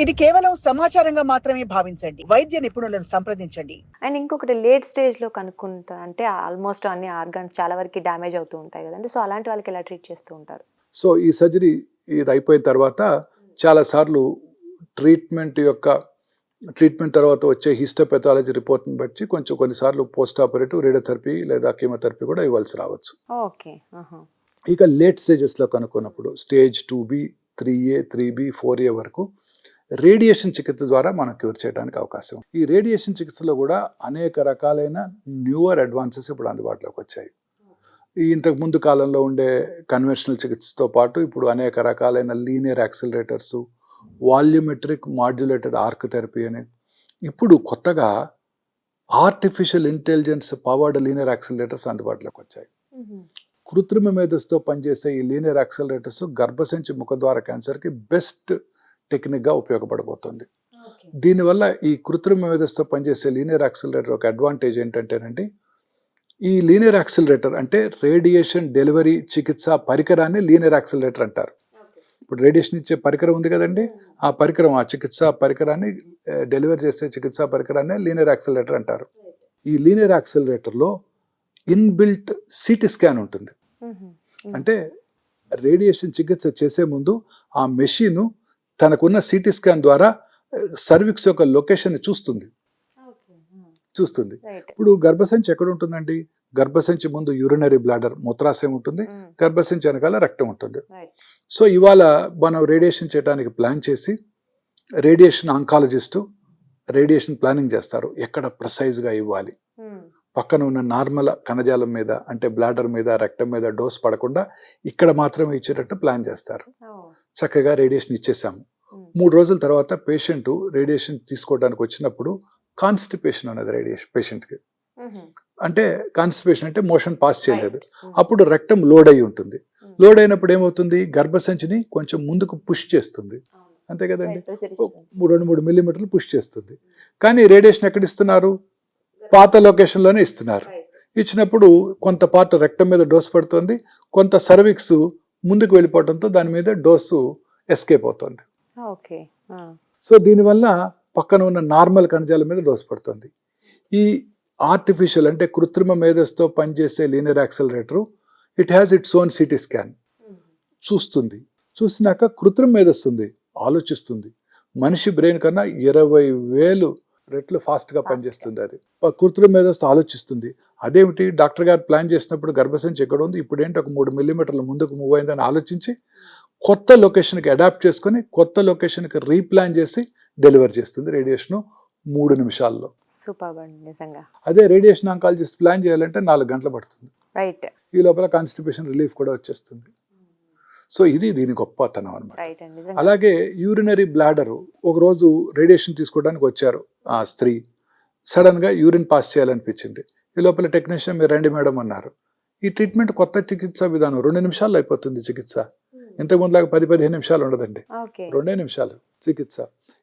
ఇది కేవలం సమాచారంగా మాత్రమే భావించండి. వైద్య నిపుణులను సంప్రదించండి. అండ్ ఇంకొకటి లేట్ స్టేజ్‌లో కనుక్కుంటా అంటే ఆల్మోస్ట్ అన్ని ఆర్గాన్స్ చాలా వరకు డ్యామేజ్ అవుతూ ఉంటాయి గదండీ! సో, అలాంటి వాళ్ళకి ఎలా ట్రీట్ చేస్తూ ఉంటారు? సో ఈ సర్జరీ ఇది అయిపోయిన తర్వాత చాలాసార్లు ట్రీట్మెంట్ తర్వాత వచ్చే హిస్టోపెథాలజీ రిపోర్ట్ని బట్టి కొన్నిసార్లు పోస్ట్ ఆపరేటివ్ రేడియోథెరపీ లేదా కీమోథెరపీ కూడా ఇవ్వాల్సి రావచ్చు. ఓకే. ఆహా! ఇక లేట్ స్టేజెస్లో కనుక్కున్నప్పుడు stage 2B, 3A, 3B, 4A వరకు రేడియేషన్ చికిత్స ద్వారా మనం క్యూర్ చేయడానికి అవకాశం. ఈ రేడియేషన్ చికిత్సలో కూడా అనేక రకాలైన న్యూవర్ అడ్వాన్సెస్ ఇప్పుడు అందుబాటులోకి వచ్చాయి. ఈ ఇంతకు ముందు కాలంలో ఉండే కన్వెన్షనల్ చికిత్సతో పాటు ఇప్పుడు అనేక రకాలైన linear accelerators, volumetric modulated arc therapy అని, ఇప్పుడు కొత్తగా artificial intelligence powered linear accelerators అందుబాటులోకి వచ్చాయి. కృత్రిమ మేధస్సుతో పనిచేసే ఈ లీనియర్ యాక్సిలరేటర్స్ గర్భసంచి ముఖద్వార క్యాన్సర్కి బెస్ట్ టెక్నిక్గా ఉపయోగపడబోతుంది. దీనివల్ల ఈ కృత్రిమ మేధస్సుతో పనిచేసే లీనియర్ యాక్సిలరేటర్ ఒక అడ్వాంటేజ్ ఏంటంటేనండి, ఈ లీనియర్ యాక్సిలరేటర్ అంటే రేడియేషన్ డెలివరీ చికిత్సా పరికరాన్ని లీనియర్ యాక్సిలరేటర్ అంటారు. ఇప్పుడు రేడియేషన్ ఇచ్చే పరికరం ఉంది కదండి, ఆ చికిత్సా పరికరాన్ని డెలివరీ చేసే చికిత్సా పరికరాన్ని లీనియర్ యాక్సిలరేటర్ అంటారు. ఈ లీనియర్ యాక్సిలరేటర్లో ఇన్బిల్ట్ సిటీ స్కాన్ ఉంటుంది. అంటే రేడియేషన్ చికిత్స చేసే ముందు ఆ మెషిన్ తనకున్న సిటీ స్కాన్ ద్వారా సర్విక్స్ యొక్క లొకేషన్ చూస్తుంది. ఇప్పుడు గర్భసంచి ఎక్కడ ఉంటుందండి? గర్భసంచి ముందు యూరినరీ బ్లాడర్ మూత్రాశయం ఉంటుంది, గర్భసంచి వెనకాల రక్తం ఉంటుంది. సో ఇవాళ మనం రేడియేషన్ చేయడానికి ప్లాన్ చేసి రేడియేషన్ ఆంకాలజిస్టు రేడియేషన్ ప్లానింగ్ చేస్తారు. ఎక్కడ ప్రిసైజ్గా ఇవ్వాలి, పక్కన ఉన్న నార్మల్ కణజాలం మీద అంటే బ్లాడర్ మీద రక్తం మీద డోస్ పడకుండా ఇక్కడ మాత్రమే ఇచ్చేటట్టు ప్లాన్ చేస్తారు. చక్కగా రేడియేషన్ ఇచ్చేసాము. 3 రోజుల తర్వాత పేషెంట్ రేడియేషన్ తీసుకోవడానికి వచ్చినప్పుడు కాన్స్టిపేషన్ ఉన్నది పేషెంట్కి. అంటే కాన్స్టిపేషన్ అంటే మోషన్ పాస్ చేయలేదు. అప్పుడు రక్తం లోడ్ అయి ఉంటుంది. లోడ్ అయినప్పుడు ఏమవుతుంది? గర్భసంచిని కొంచెం ముందుకు పుష్ చేస్తుంది, అంతే కదండి, 2-3 మిల్లీమీటర్లు పుష్ చేస్తుంది. కానీ రేడియేషన్ ఎక్కడ ఇస్తున్నారు? పాత లొకేషన్లోనే ఇస్తున్నారు. ఇచ్చినప్పుడు కొంత పార్ట్ రక్తం మీద డోస్ పడుతుంది, కొంత సర్విక్స్ ముందుకు వెళ్ళిపోవడంతో దాని మీద డోసు ఎస్కేప్ అవుతుంది. సో దీనివల్ల పక్కన ఉన్న నార్మల్ కణజాలం మీద డోస్ పడుతుంది. ఈ ఆర్టిఫిషియల్ అంటే కృత్రిమ మేధస్సుతో పనిచేసే linear accelerator it has its own CT scan చూస్తుంది. చూసినాక కృత్రిమ మేధస్సు ఉంది, ఆలోచిస్తుంది. మనిషి బ్రెయిన్ కన్నా 20,000 రెట్లు ఫాస్ట్గా పనిచేస్తుంది. అది కృత్రిమ మేధస్సు ఆలోచిస్తుంది. అదేమిటి డాక్టర్ గారు ప్లాన్ చేసినప్పుడు గర్భసంచి ఎక్కడ ఉంది, ఇప్పుడు ఏంటి ఒక 3 మిల్లీమీటర్ల ముందుకు మూవ్ అయిందని ఆలోచించి కొత్త లొకేషన్కి అడాప్ట్ చేసుకొని కొత్త లొకేషన్కి రీప్లాన్ చేసి డెలివర్ చేస్తుంది రేడియేషన్ 3 నిమిషాల్లో. సూపర్ అండి నిజంగా. అదే రేడియేషన్ ఆంకాలజిస్ట్ ప్లాన్ చేయాలంటే 4 గంటలు పడుతుంది. రైట్. ఈ లోపల కాన్స్టిపేషన్ రిలీఫ్ కూడా వచ్చేస్తుంది. సో ఇది దీని గొప్పతనం అనమాట. అలాగే యూరినరీ బ్లాడరు, ఒకరోజు రేడియేషన్ తీసుకోవడానికి వచ్చారు ఆ స్త్రీ, సడన్గా యూరిన్ పాస్ చేయాలనిపించింది. ఈ లోపల టెక్నీషియన్ మీరు రండి మేడం అన్నారు. ఈ ట్రీట్మెంట్ కొత్త చికిత్సా విధానం 2 నిమిషాల్లో అయిపోతుంది చికిత్స. ఇంతకుముందులాగా 10-15 నిమిషాలు ఉండదండి, 2 నిమిషాలు చికిత్స.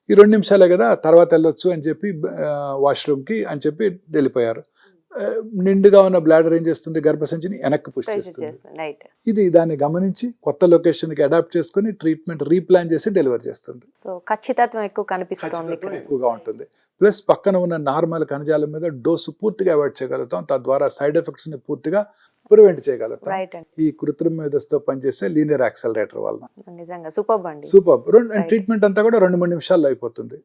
ఈ 2 నిమిషాలే కదా, తర్వాత వెళ్ళొచ్చు అని చెప్పి వాష్రూమ్కి అని చెప్పి వెళ్ళిపోయారు. నిండుగా ఉన్న బ్లాడర్ ఏం చేస్తుంది? గర్భసంచిని వెనక్కి పుష్ చేస్తుంది. ఇది దాన్ని గమనించి కొత్త లొకేషన్కి అడాప్ట్ చేసుకుని ట్రీట్మెంట్ రీప్లాన్ చేసి డెలివర్ చేస్తుంది. సో ఖచ్చితత్వం ఎక్కువగా ఉంటుంది. ప్లస్ పక్కన ఉన్న నార్మల్ కణజాలం మీద డోసు పూర్తిగా అవాయిడ్ చేయగలుగుతాం, తద్వారా సైడ్ ఎఫెక్ట్స్ ని పూర్తిగా ప్రివెంట్ చేయగలుగుతాం ఈ కృత్రిమ మేధస్సుతో పనిచేసే లీనియర్ యాక్సిలరేటర్ వలన. నిజంగా సూపర్ అండి. సూపర్. ట్రీట్మెంట్ అంతా కూడా 2-3 నిమిషాల్లో అయిపోతుంది.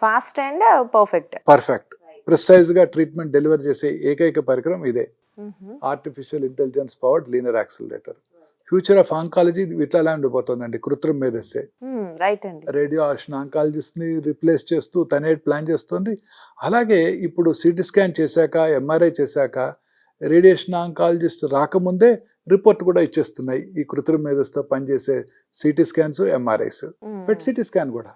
Fast and perfect. ప్రిసైజ్ గా ట్రీట్మెంట్ డెలివర్ చేసే ఏకైక పరికరం ఇదే, artificial intelligence powered linear accelerator. Future of oncology ఇట్లానే ఉండిపోతుందండి, కృత్రిమ మేధస్సే. రేడియేషన్ ఆంకాలజిస్ట్ ని రిప్లేస్ చేస్తూ తనే ప్లాన్ చేస్తుంది. అలాగే ఇప్పుడు సిటీ స్కాన్ చేశాక, ఎంఆర్ఐ చేశాక రేడియేషన్ ఆంకాలజిస్ట్ రాకముందే రిపోర్ట్ కూడా ఇచ్చేస్తున్నాయి ఈ కృత్రిమ మేధస్సుతో పనిచేసే CT scans, MRIs. PET CT scan కూడా,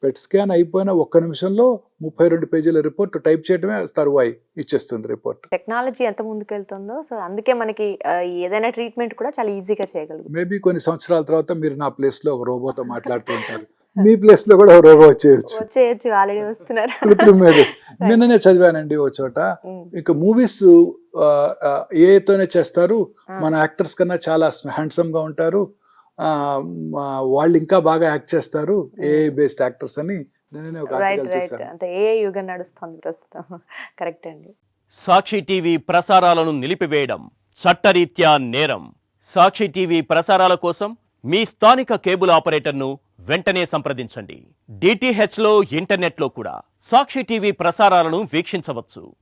పెట్ స్కాన్ అయిపోయిన 1 నిమిషంలో 32 పేజీల రిపోర్ట్ టైప్ చేయడమే తరువాయి ఇచ్చేస్తుంది రిపోర్ట్. టెక్నాలజీ ఎంత ముందుకెళ్తుందో, సో అందుకే మనకి ఏదైనా ట్రీట్మెంట్ కూడా చాలా ఈజీగా చేయగలం. మేబీ కొన్ని సంవత్సరాల తర్వాత మీరు నా ప్లేస్ లో ఒక రోబోతో మాట్లాడుతూ ఉంటారు, మీ ప్లేస్ లో కూడా రోబో వచ్చేయచ్చు. ఆల్రెడీ వస్తున్నారు. కృత్రిమ మేధస్సు నిన్ననే చదివానండి ఓ చోట, ఇక మూవీస్ ఏతోనే చేస్తారు, మన యాక్టర్స్ కన్నా చాలా హ్యాండ్సమ్ గా ఉంటారు, వాళ్ళు ఇంకా బాగా యాక్ట్ చేస్తారు ఏఐ బేస్డ్ యాక్టర్స్ అని నేనే ఒక రైట్ ఆర్టికల్ రైట్ చేశాను. అంటే ఏ యుగం నడుస్తుంది ప్రస్తుతం. కరెక్ట్ అండి. సాక్షి టీవీ ప్రసారాలను నిలిపివేయడం చట్టరీత్యా నేరం. సాక్షి టీవీ ప్రసారాల కోసం మీ స్థానిక కేబుల్ ఆపరేటర్ను వెంటనే సంప్రదించండి. డిటిహెచ్లో ఇంటర్నెట్లో కూడా సాక్షి టీవీ ప్రసారాలను వీక్షించవచ్చు.